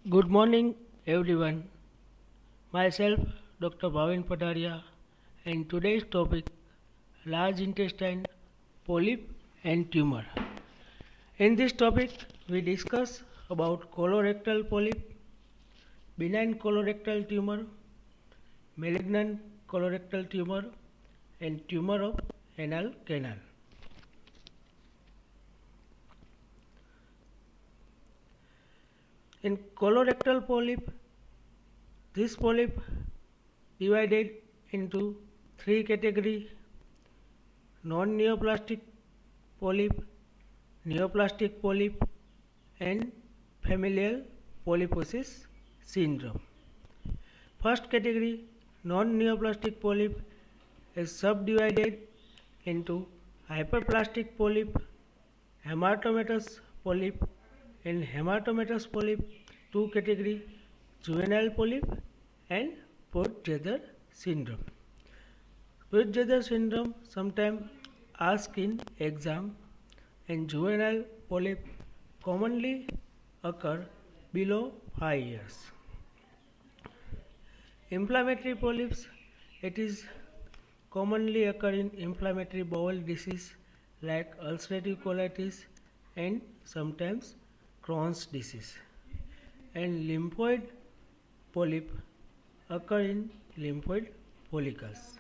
Good morning, everyone. Myself, Dr. Bhavin Pataria, and today's topic large intestine, polyp, and tumor. In this topic, we discuss about colorectal polyp, benign colorectal tumor, malignant colorectal tumor, and tumor of anal canal. In colorectal polyp, this polyp divided into three categories: non-neoplastic polyp, neoplastic polyp, and familial polyposis syndrome. First category, non-neoplastic polyp, is subdivided into hyperplastic polyp, hematomatous polyp, and hematomatous polyp. Two category, juvenile polyp and Port-Jeder syndrome. Port-Jeder syndrome sometimes asked in exam, and juvenile polyp commonly occur below 5 years. Inflammatory polyps, it is commonly occur in inflammatory bowel disease like ulcerative colitis and sometimes Crohn's disease. And lymphoid polyp occur in lymphoid follicles.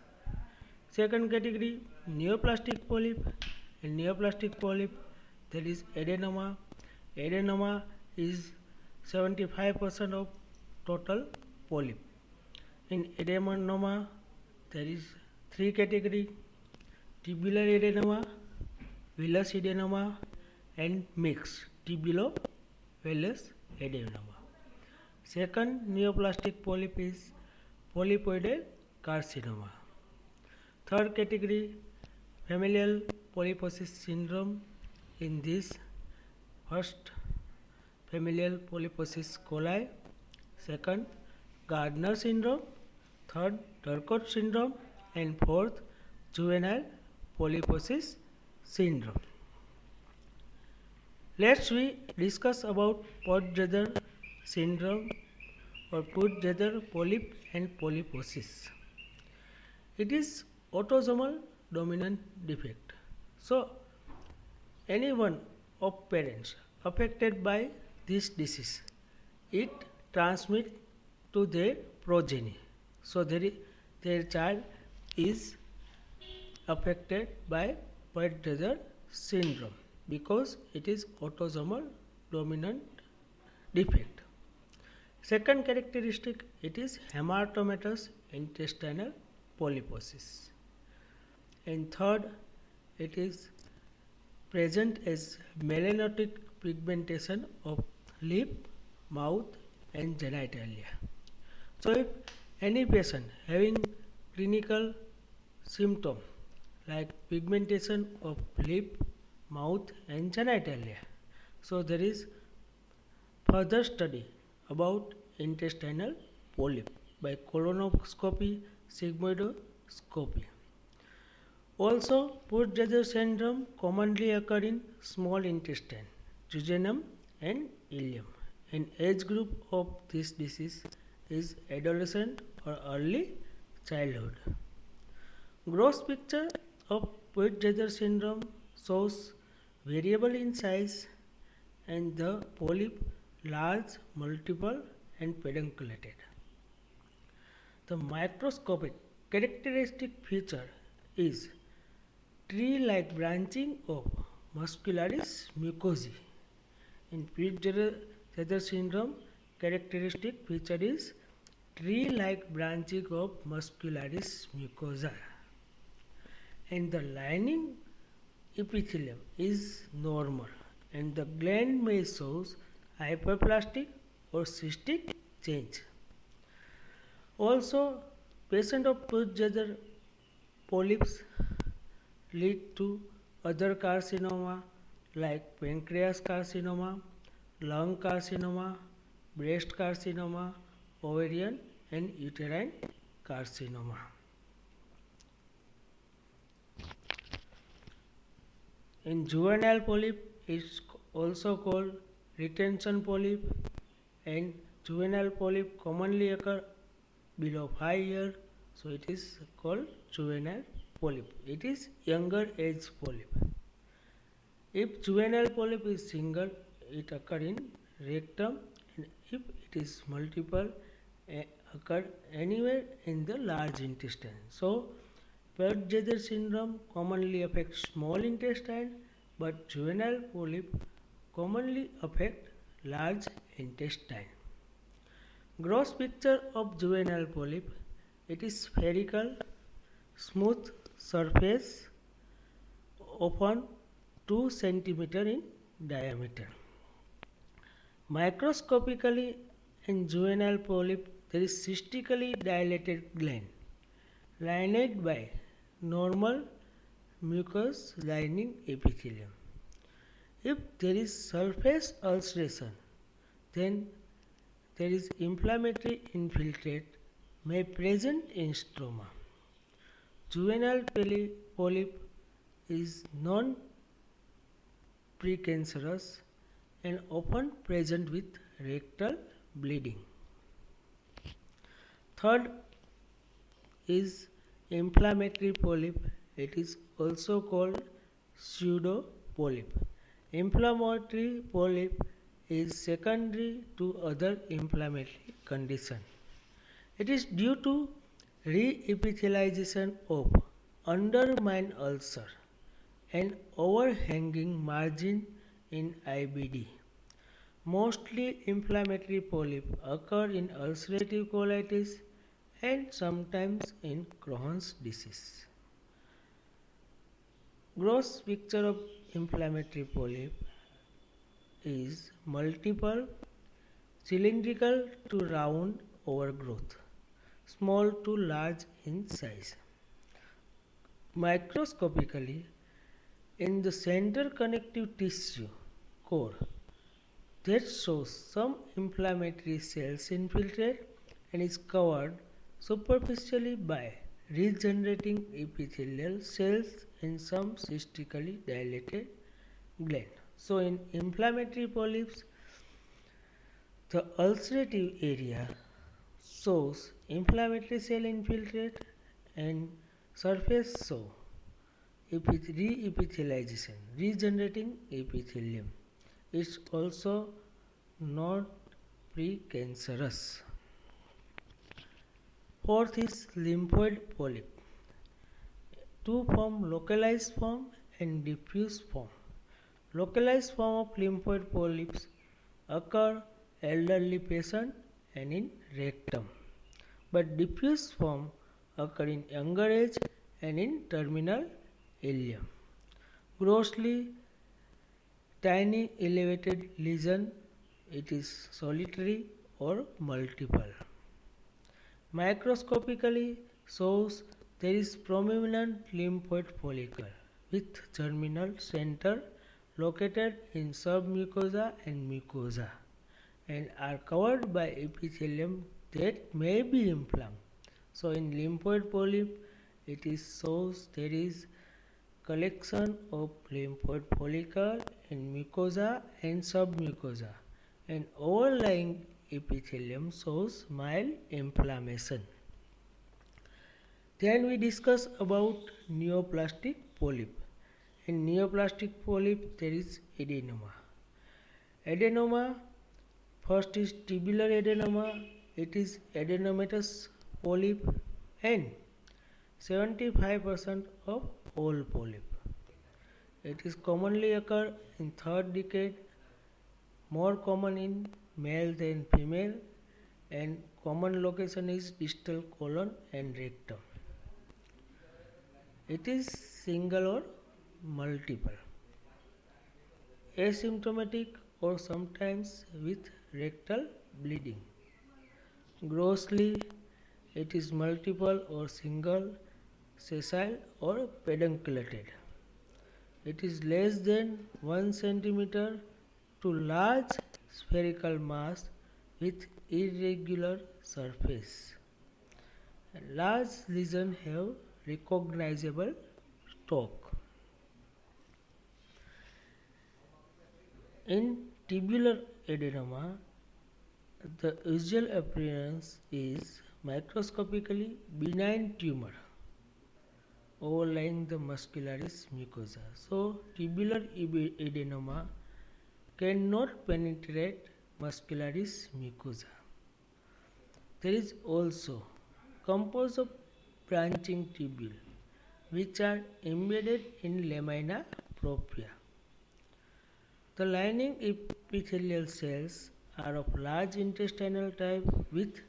Second category, neoplastic polyp. In neoplastic polyp, there is adenoma. Adenoma is 75% of total polyp. In adenoma, there is three category: tubular adenoma, villus adenoma, and mixed tubulo-villus adenoma. Second neoplastic polyp is polypoidal carcinoma. Third category, familial polyposis syndrome. In this, first familial polyposis coli, second Gardner syndrome, third Turcot syndrome, and fourth juvenile polyposis syndrome. Let's we discuss about Port-Jeder syndrome or Port-Jeder polyp and polyposis. It is autosomal dominant defect. So, any one of parents affected by this disease, it transmits to their progeny. So, their child is affected by Port-Jeder syndrome because it is autosomal dominant defect. Second characteristic, it is hematomatous intestinal polyposis. And third, it is present as melanotic pigmentation of lip, mouth, and genitalia. So, if any patient having clinical symptom like pigmentation of lip, mouth, and genitalia, so there is further study about intestinal polyp by colonoscopy, sigmoidoscopy. Also, Port-Jeder syndrome commonly occur in small intestine, jejunum, and ileum. An age group of this disease is adolescent or early childhood. Gross picture of Port-Jeder syndrome shows variable in size and the polyp large, multiple, and pedunculated. The microscopic characteristic feature is tree-like branching of muscularis mucosae. In Port-Jeder syndrome, characteristic feature is tree-like branching of muscularis mucosa, and the lining epithelium is normal, and the gland may shows hyperplastic or cystic change. Also, patient of Port-Jeder polyps lead to other carcinoma like pancreas carcinoma, lung carcinoma, breast carcinoma, ovarian and uterine carcinoma. In juvenile polyp, it's also called retention polyp and juvenile polyp commonly occur below 5 years, so it is called juvenile polyp. It is younger age polyp. If juvenile polyp is single, it occurs in rectum, and if it is multiple, occur anywhere in the large intestine. So, Peutz-Jeghers syndrome commonly affects small intestine, but juvenile polyp commonly affect large intestine. Gross picture of juvenile polyp: it is spherical, smooth surface, often 2 cm in diameter. Microscopically, in juvenile polyp, there is cystically dilated gland lined by normal mucous lining epithelium. If there is surface ulceration, then there is inflammatory infiltrate may present in stroma. Juvenile polyp is non-precancerous and often present with rectal bleeding. Third is inflammatory polyp. It is also called pseudo polyp. Inflammatory polyp is secondary to other inflammatory conditions. It is due to re-epithelialization of undermined ulcer and overhanging margin in IBD. Mostly inflammatory polyp occur in ulcerative colitis and sometimes in Crohn's disease. Gross picture of inflammatory polyp is multiple, cylindrical to round overgrowth, small to large in size. Microscopically, in the center connective tissue core, that shows some inflammatory cells infiltrate and is covered superficially by regenerating epithelial cells and some cystically dilated gland. So, in inflammatory polyps, the ulcerative area shows inflammatory cell infiltrate and surface show re-epithelialization, regenerating epithelium. It's also not precancerous. Fourth is lymphoid polyp. Two form: localized form and diffuse form. Localized form of lymphoid polyps occur elderly patient and in rectum, but diffuse form occur in younger age and in terminal ileum. Grossly tiny elevated lesion, it is solitary or multiple. Microscopically shows there is prominent lymphoid follicle with germinal center located in submucosa and mucosa and are covered by epithelium that may be inflamed. So in lymphoid polyp, it is shows there is collection of lymphoid follicle in mucosa and submucosa, and overlying epithelium shows mild inflammation. Then we discuss about neoplastic polyp. In neoplastic polyp, there is adenoma. Adenoma, first is tubular adenoma. It is adenomatous polyp and 75% of all polyp. It is commonly occur in third decade, more common in male than female, and common location is distal colon and rectum. It is single or multiple, asymptomatic or sometimes with rectal bleeding. Grossly, it is multiple or single, sessile or pedunculated. It is less than 1 cm to large spherical mass with irregular surface. Large lesions have recognizable stalk. In tubular adenoma, The usual appearance is microscopically benign tumor overlying the muscularis mucosa. So, tubular adenoma cannot penetrate muscularis mucosa. There is also composed of branching tubule which are embedded in lamina propria. The lining epithelial cells are of large intestinal type with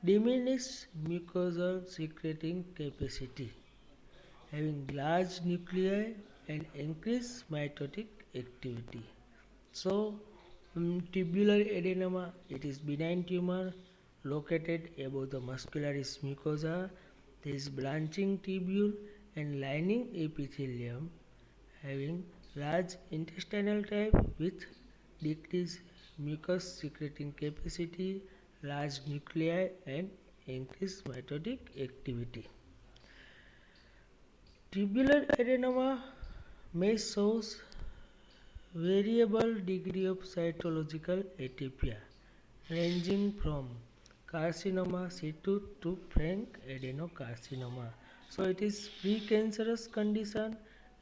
diminished mucosal secreting capacity, having large nuclei and increased mitotic activity. So, tubular adenoma, it is benign tumor located above the muscularis mucosa. There is branching tubule and lining epithelium having large intestinal type with decreased mucus secreting capacity, large nuclei and increased mitotic activity. Tubular adenoma may show variable degree of cytological atypia ranging from carcinoma situ to frank adenocarcinoma. So it is precancerous condition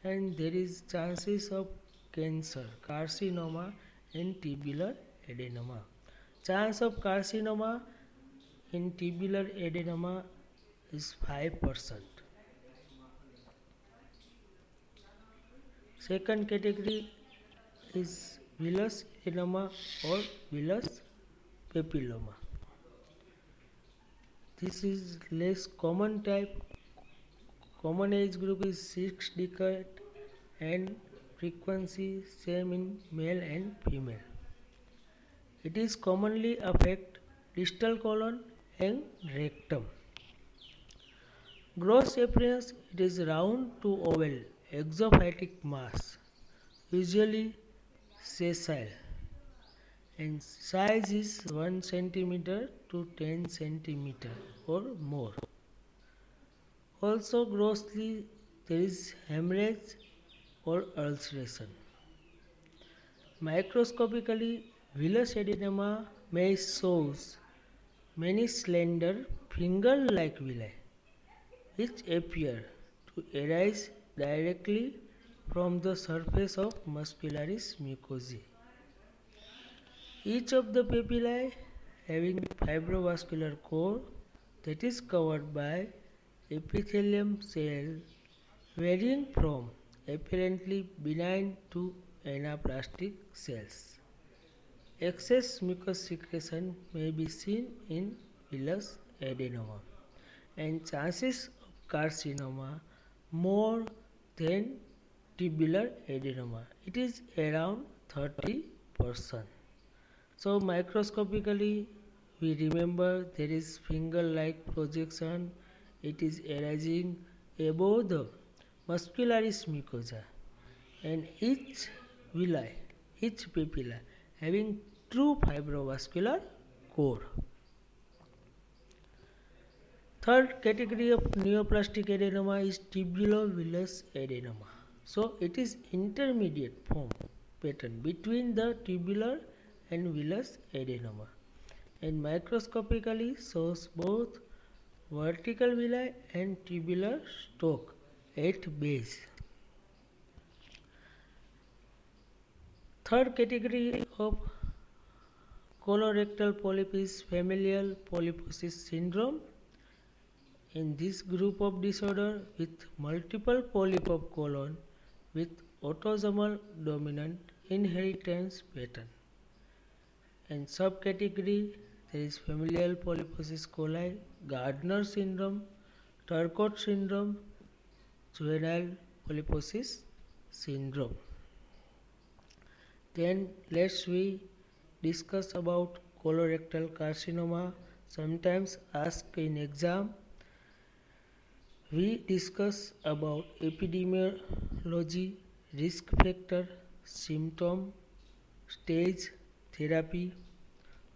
and there is chances of cancer, carcinoma and tubular adenoma. Chance of carcinoma in tubular adenoma is 5%. Second category is villus adenoma or villus papilloma. This is less common type. Common age group is 6 decade and frequency same in male and female. It is commonly affect distal colon and rectum. Gross appearance, it is round to oval exophytic mass, usually sessile, and size is 1 cm to 10 cm or more. Also grossly there is hemorrhage or ulceration. Microscopically, villus adenoma may show many slender finger-like villi which appear to arise directly from the surface of muscularis mucosae. Each of the papillae having fibrovascular core that is covered by epithelium cell varying from apparently benign to anaplastic cells. Excess mucus secretion may be seen in villus adenoma and chances of carcinoma more than tubular adenoma. It is around 30%. So microscopically we remember there is finger-like projection. It is arising above the muscularis mucosa and each villi, each papilla having true fibrovascular core. Third category of neoplastic adenoma is tubulovillus adenoma. So it is intermediate form pattern between the tubular and villus adenoma and microscopically shows both vertical villi and tubular stalk at base. Third category of colorectal polyp is familial polyposis syndrome. In this group of disorder with multiple polyp of colon with autosomal dominant inheritance pattern. And subcategory there is familial polyposis coli, Gardner syndrome, Turcot syndrome, juvenile polyposis syndrome. Then let's we discuss about colorectal carcinoma, sometimes asked in exam. We discuss about epidemiology, risk factor, symptom, stage, therapy,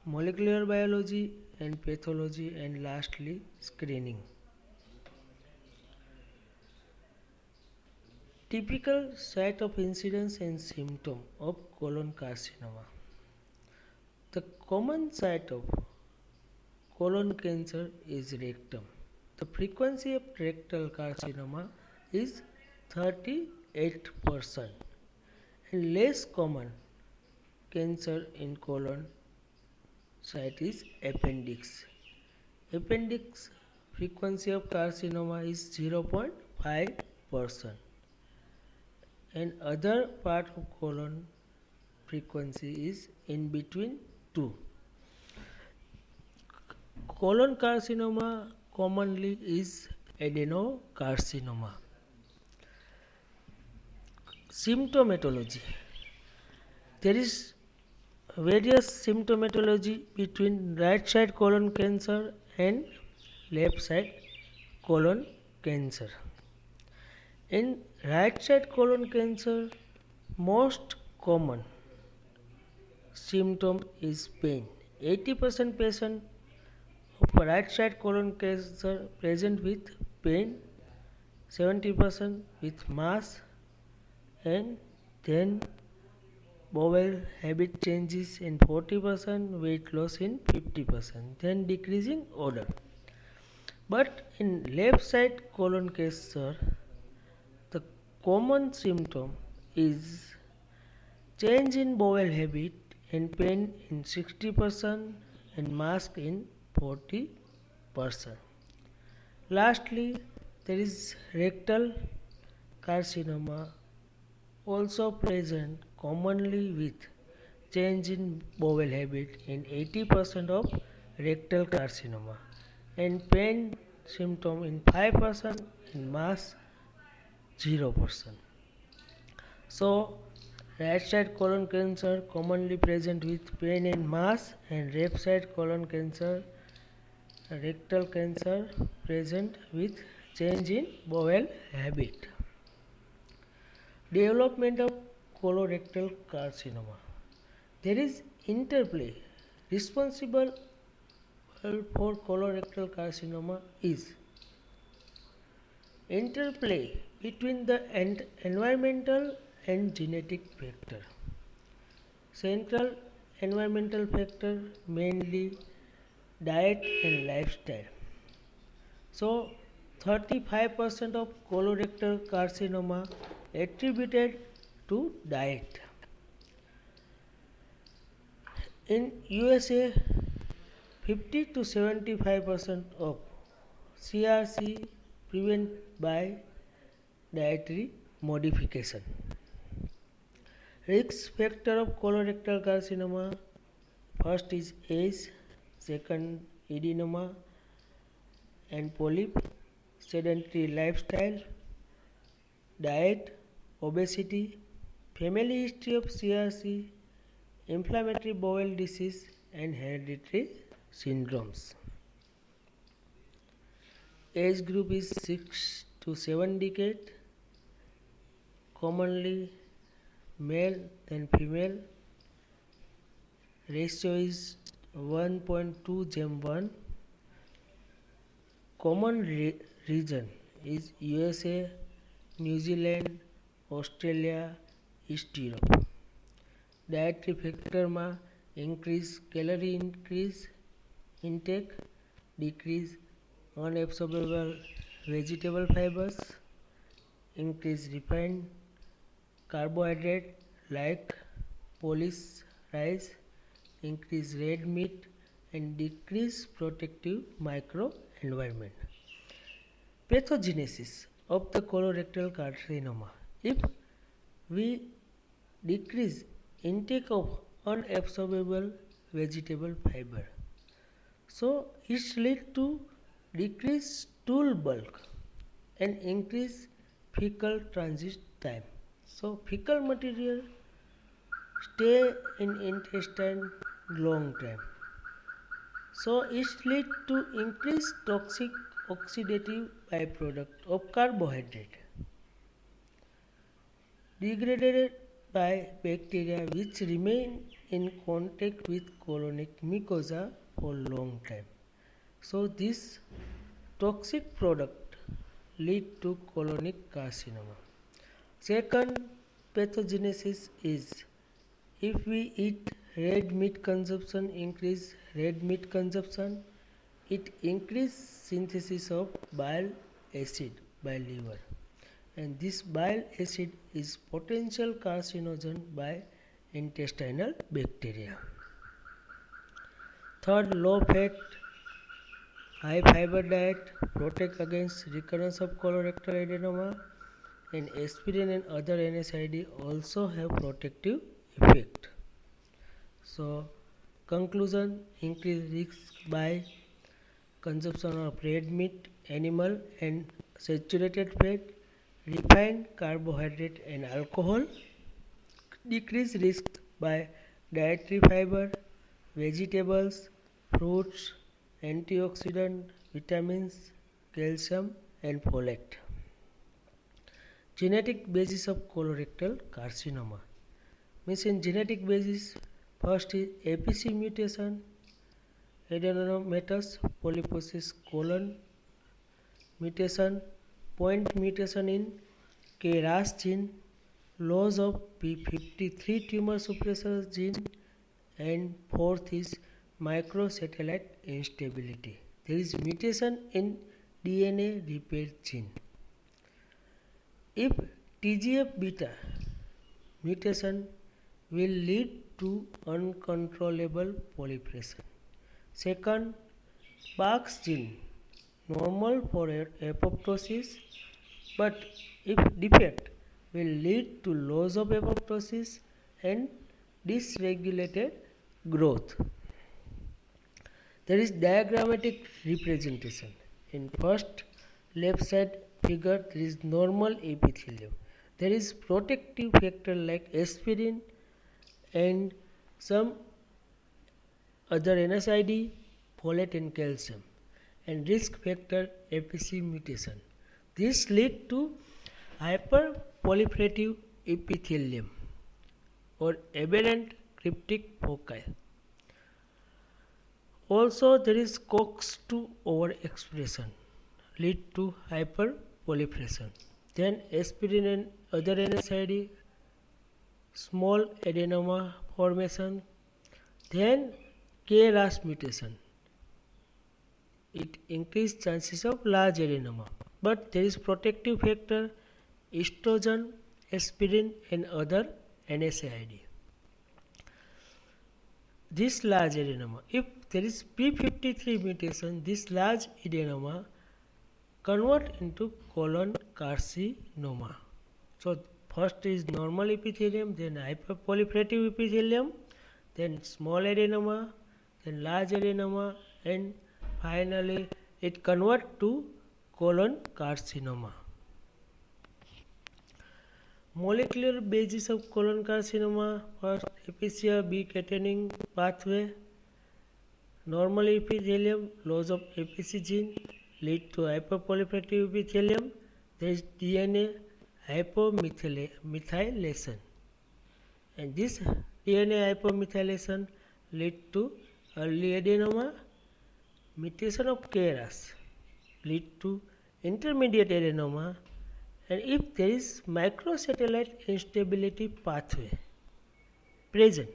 molecular biology and pathology, and lastly screening. Typical site of incidence and symptom of colon carcinoma. The common site of colon cancer is rectum. The frequency of rectal carcinoma is 38%, and less common cancer in colon site is appendix. Appendix frequency of carcinoma is 0.5%, and other part of colon frequency is in between 2. Colon carcinoma commonly is adenocarcinoma. Symptomatology. There is various symptomatology between right side colon cancer and left side colon cancer. In right side colon cancer, most common symptom is pain. 80% patient of right side colon cancer present with pain, 70% with mass, and then bowel habit changes in 40%, weight loss in 50%, then decreasing odor. But in left side colon cancer, the common symptom is change in bowel habit and pain in 60% and mass in 40%. Lastly, there is rectal carcinoma, also present commonly with change in bowel habit in 80% of rectal carcinoma and pain symptom in 5% and mass 0%. So, right side colon cancer commonly present with pain and mass, and left side colon cancer, rectal cancer present with change in bowel habit. Development of colorectal carcinoma. There is interplay responsible for colorectal carcinoma is interplay between the environmental and genetic factor. Central environmental factor mainly diet and lifestyle. So 35% of colorectal carcinoma attributed to diet. In USA, 50 to 75% of CRC prevented by dietary modification. Risk factor of colorectal carcinoma: first is age, second adenoma and polyp, sedentary lifestyle, diet, obesity, family history of CRC, inflammatory bowel disease and hereditary syndromes. Age group is 6 to 7 decade, commonly male than female. Ratio is 1.2:1. Common region is USA, New Zealand, Australia, East Europe. Dietary factor માં increase calorie intake, decrease unabsorbable vegetable fibers, increase refined carbohydrate like polish rice, increase red meat and decrease protective microenvironment. Pathogenesis of the colorectal carcinoma. If we decrease intake of unabsorbable vegetable fiber, so it leads to decreased stool bulk and increase fecal transit time. So fecal material stay in intestine long time. So it leads to increased toxic oxidative byproduct of carbohydrate degraded by bacteria which remain in contact with colonic mucosa for long time. So this toxic product lead to colonic carcinoma. Second pathogenesis is if we eat red meat consumption increase red meat consumption. It increase synthesis of bile acid by liver, and this bile acid is potential carcinogen by intestinal bacteria. Third, low fat, high fiber diet protect against recurrence of colorectal adenoma, and aspirin and other NSAID also have protective effect. So, conclusion: increased risk by consumption of red meat, animal and saturated fat, refined carbohydrate and alcohol. Decreased risk by dietary fiber, vegetables, fruits, antioxidant, vitamins, calcium and folate. Genetic basis of colorectal carcinoma. Means in genetic basis, first is APC mutation, adenomatous polyposis colon mutation, point mutation in KRAS gene, loss of p53 tumor suppressor gene, and fourth is microsatellite instability. There is mutation in DNA repair gene. If TGF beta mutation will lead to uncontrollable proliferation. Second, Park's gene normal for apoptosis, but if defect will lead to loss of apoptosis and dysregulated growth. There is diagrammatic representation. In first left side figure, there is normal epithelium. There is protective factor like aspirin and some other NSAID, folate and calcium, and risk factor APC mutation. This lead to hyperproliferative epithelium or aberrant cryptic foci. Also, there is COX-2 overexpression lead to hyperproliferation. Then aspirin and other NSAID, small adenoma formation. Then KRAS mutation. It increased chances of large adenoma. But there is protective factor, estrogen, aspirin and other NSAID. This large adenoma, if there is p53 mutation, this large adenoma convert into colon carcinoma. So first is normal epithelium, then hyperproliferative epithelium, then small adenoma, then large adenoma, and finally it convert to colon carcinoma. Molecular basis of colon carcinoma: first, epicea B catenin pathway, normal epithelium, loss of APC gene lead to hyperproliferative epithelium. There is DNA hypomethylation, and this DNA hypomethylation lead to early adenoma. Mutation of KRAS lead to intermediate adenoma, and if there is microsatellite instability pathway present,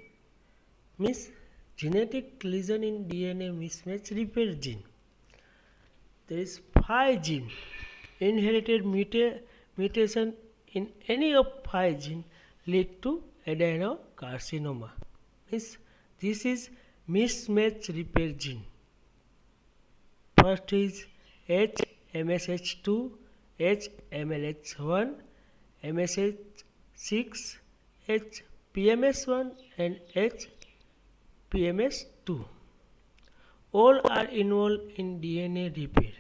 means genetic lesion in DNA mismatch repair gene. There is phi gene, inherited mutation in any of phi gene lead to adenocarcinoma. Means this is mismatch repair gene. First is HMSH2, HMLH1, MSH6, HPMS1 and HPMS2. All are involved in DNA repair.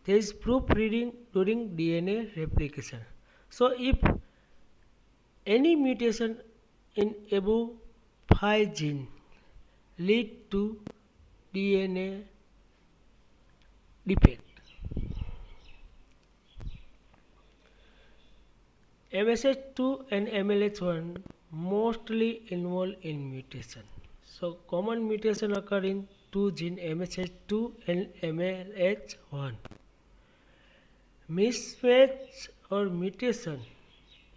There is proofreading during DNA replication. So if any mutation in above phi gene lead to DNA defect. MSH2 and MLH1 mostly involved in mutation. So common mutation occur in two genes MSH2 and MLH1. Mismatch or mutation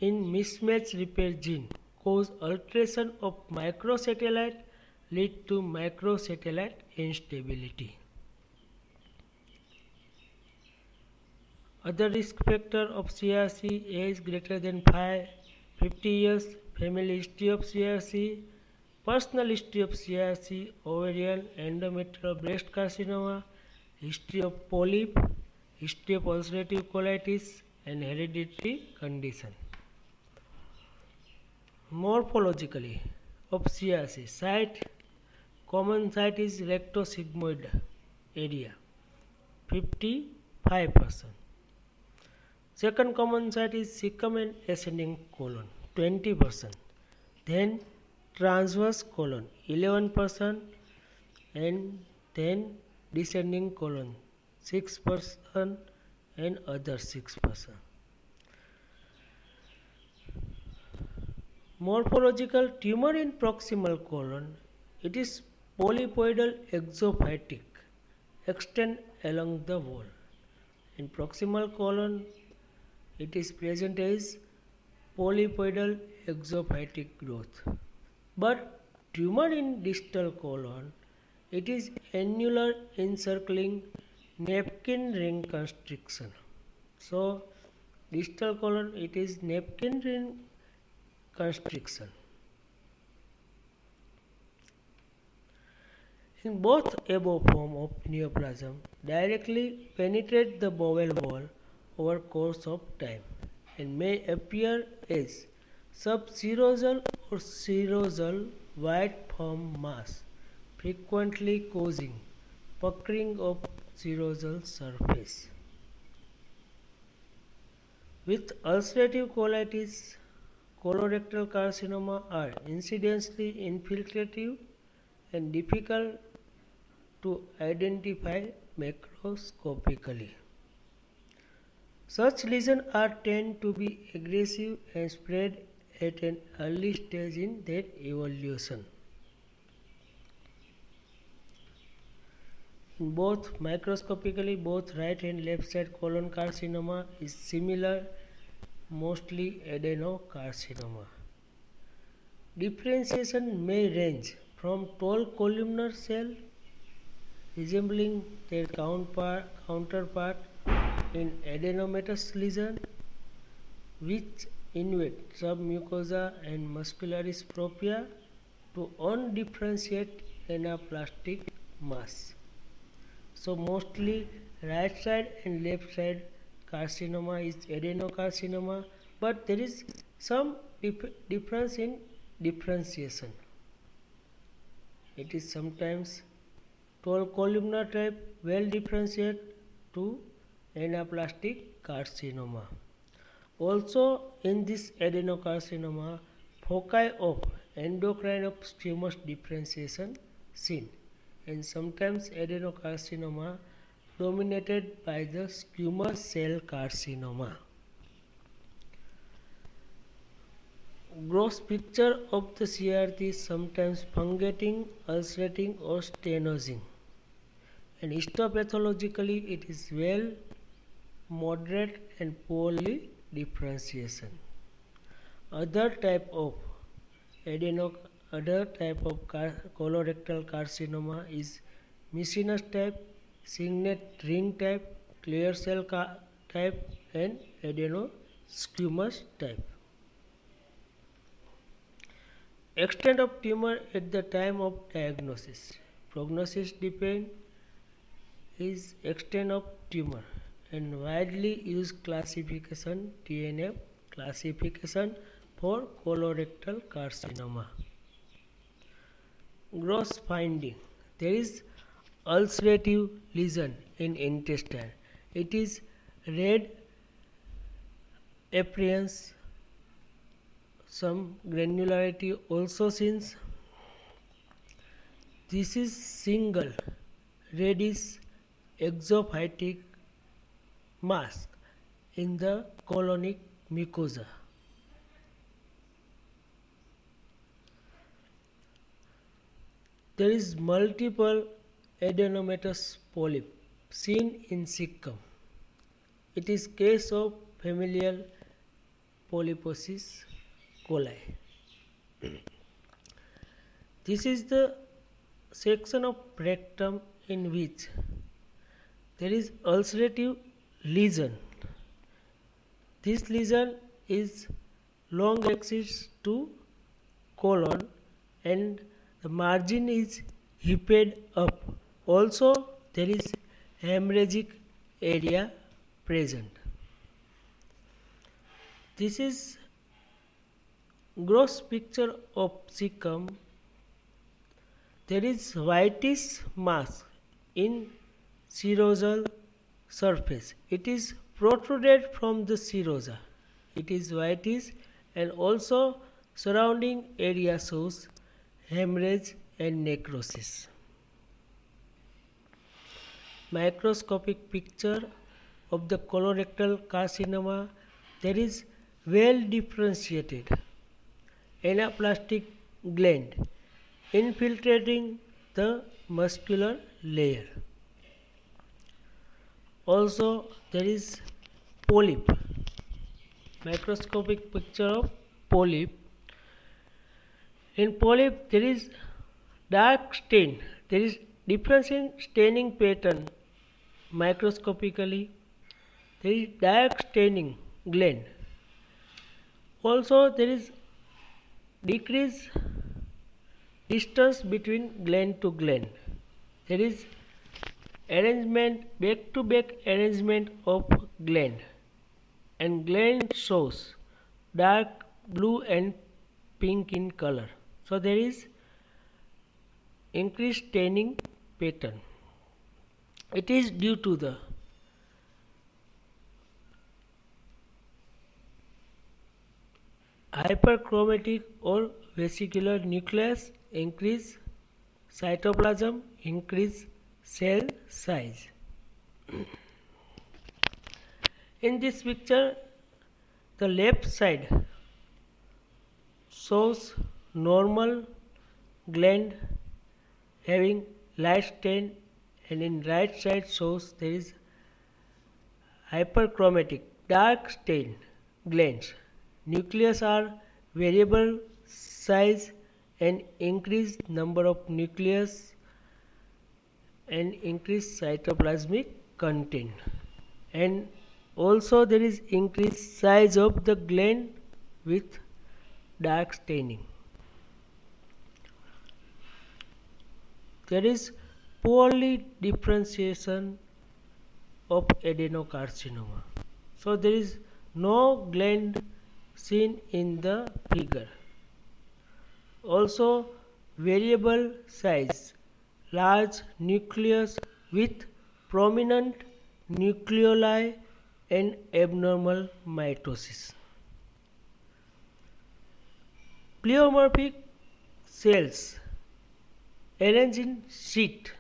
in mismatch repair gene cause alteration of microsatellite, lead to microsatellite instability. Other risk factor of CRC: age greater than 50 years, family history of CRC, personal history of CRC, ovarian, endometrial, breast carcinoma, history of polyp, history of ulcerative colitis, and hereditary condition. Morphologically of CRC: site, common site is rectosigmoid area, 55%. Second common site is cecum and ascending colon, 20%. Then transverse colon, 11%, and then descending colon, 6%, and other 6%. Morphological: tumor in proximal colon, it is polypoidal exophytic, extend along the wall. In proximal colon, it is present as polypoidal exophytic growth. But tumor in distal colon, it is annular encircling napkin ring constriction. So, distal colon, it is napkin ring constriction. In both above form of neoplasm directly penetrate the bowel wall over course of time and may appear as subserosal or serosal white foam mass, frequently causing puckering of serosal surface. With ulcerative colitis, colorectal carcinoma are incidentally infiltrative and difficult to identify macroscopically. Such lesions tend to be aggressive and spread at an early stage in their evolution. In both microscopically, both right and left side colon carcinoma is similar, mostly adenocarcinoma. Differentiation may range from tall columnar cell resembling their counterpart in adenomatous lesion, which invade submucosa and muscularis propria, to undifferentiated anaplastic mass. So mostly right side and left side carcinoma is adenocarcinoma, but there is some difference in differentiation. It is sometimes tall columnar type well differentiated to anaplastic carcinoma. Also in this adenocarcinoma, foci of endocrine of squamous differentiation seen, and sometimes adenocarcinoma dominated by the squamous cell carcinoma. Gross picture of the CRT is sometimes fungating, ulcerating, or stenosing, and histopathologically it is well, moderate, and poorly differentiation. Other type of colorectal carcinoma is mucinous type, signet ring type, clear cell type, and adenosquamous type. Extent of tumor at the time of diagnosis. Prognosis depends is extent of tumor and widely used classification TNF classification for colorectal carcinoma. Gross finding: there is ulcerative lesion in intestine. It is red appearance, some granularity also seen. This is single reddish exophytic mass in the colonic mucosa. There is multiple adenomatous polyp seen in cecum. It is case of familial polyposis coli. This is the section of rectum in which there is ulcerative lesion. This lesion is long axis to colon and the margin is heaped up. Also there is hemorrhagic area present. This is gross picture of cecum. There is whitish mass in serosal surface. It is protruded from the serosa. It is whitish and also surrounding area shows hemorrhage and necrosis. Microscopic picture of the colorectal carcinoma. There is well differentiated anaplastic gland infiltrating the muscular layer. Also there is polyp. Microscopic picture of polyp. In polyp there is dark stain. There is difference in staining pattern. Microscopically there is dark staining gland. Also there is decreased distance between gland to gland. There is arrangement, back to back arrangement of gland, and gland shows dark blue and pink in color. So there is increased staining pattern. It is due to the hyperchromatic or vesicular nucleus, increase cytoplasm, increase cell size. In this picture, the left side shows normal gland having light stain, and in right side shows there is hyperchromatic dark stain glands. Nucleus are variable size and increased number of nucleus and increased cytoplasmic content, and also there is increased size of the gland with dark staining. There is poorly differentiation of adenocarcinoma. So there is no gland seen in the figure. Also variable size, large nucleus with prominent nucleoli and abnormal mitosis. Pleomorphic cells arranged in sheet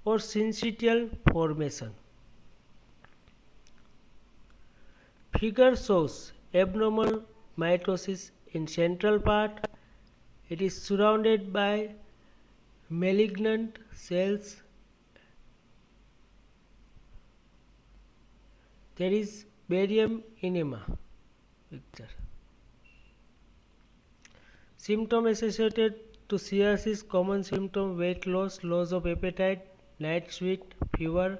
or syncytial formation. Figure shows abnormal mitosis in central part. It is surrounded by malignant cells. There is barium enema picture. Symptom associated to CRC: common symptom: weight loss, loss of appetite, night sweat, fever,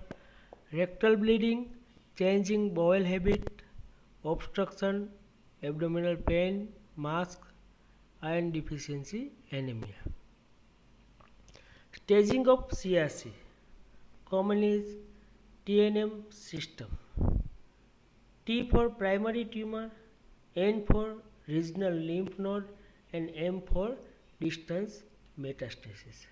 rectal bleeding, changing bowel habit, obstruction, abdominal pain, mask, iron deficiency, anemia. Staging of CRC. Common is TNM system. T for primary tumor, N for regional lymph node, and M for distance metastasis.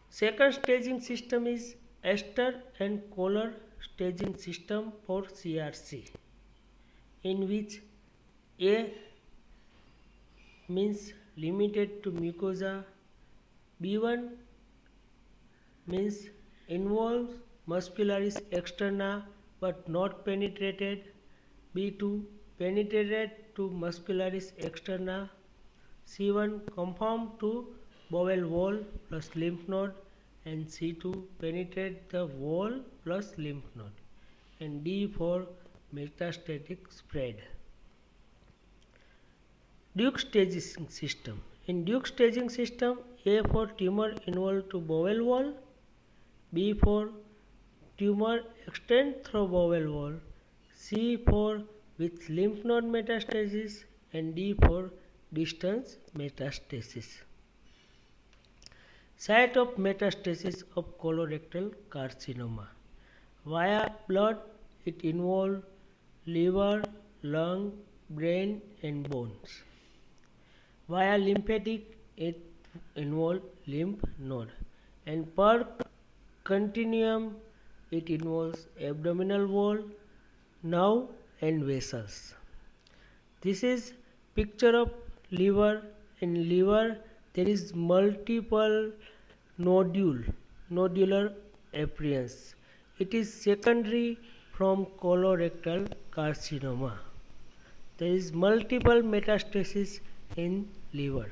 Second staging system is Astor and Kohler staging system for CRC, in which A means limited to mucosa, B1 means involves muscularis externa but not penetrated, B2 penetrated to muscularis externa, C1 conformed to bowel wall plus lymph node, and C2 penetrate the wall plus lymph node, and D for metastatic spread. Duke staging system. In Duke staging system, A for tumor involved to bowel wall, B for tumor extend through bowel wall, C for with lymph node metastasis, and D for distance metastasis. Site of metastasis of colorectal carcinoma. Via blood, it involves liver, lung, brain, and bones. Via lymphatic, it involves lymph node. And per continuum, it involves abdominal wall, nerve, and vessels. This is picture of liver. In liver, there is multiple nodular appearance. It is secondary from colorectal carcinoma. There is multiple metastasis in liver.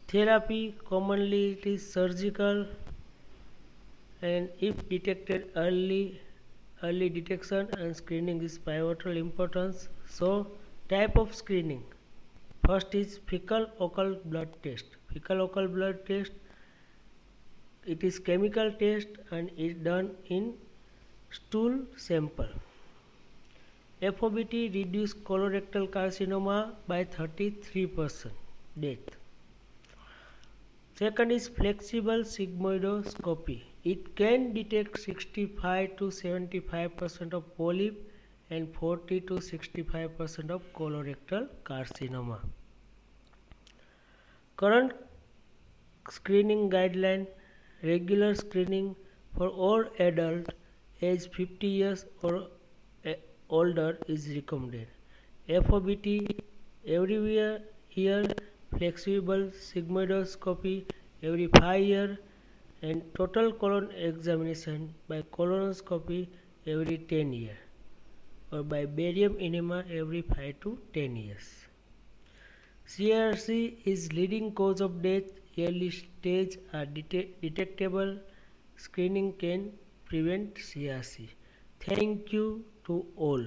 Therapy, commonly it is surgical, and if detected early detection and screening is pivotal importance. So type of screening. First is fecal occult blood test. Fecal occult blood test, it is chemical test and is done in stool sample. FOBT reduce colorectal carcinoma by 33% death. Second is flexible sigmoidoscopy. It can detect 65 to 75% of polyp and 40 to 65% of colorectal carcinoma. Current screening guideline: regular screening for all adults age 50 years or older is recommended. FOBT every year, flexible sigmoidoscopy every 5 years, and total colon examination by colonoscopy every 10 years, or by barium enema every 5 to 10 years. CRC is leading cause of death. Early stage are detectable. Screening can prevent CRC. Thank you to all.